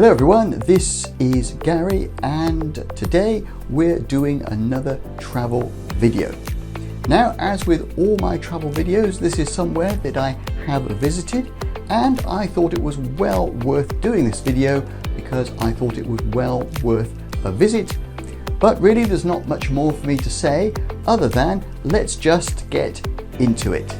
Hello everyone, this is Gary and today we're doing another travel video. Now, as with all my travel videos, this is somewhere that I have visited and I thought it was well worth doing this video because I thought it was well worth a visit. But really there's not much more for me to say other than let's just get into it.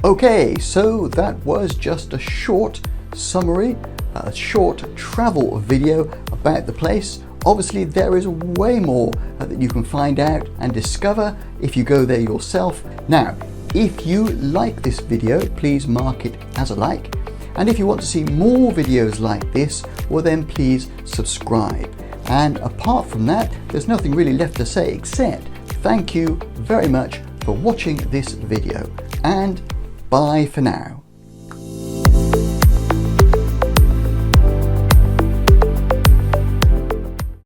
Okay, so that was just a short summary, a short travel video about the place. Obviously there is way more that you can find out and discover if you go there yourself. Now, if you like this video, please mark it as a like. And if you want to see more videos like this, well then please subscribe. And apart from that, there's nothing really left to say except thank you very much for watching this video, and bye for now.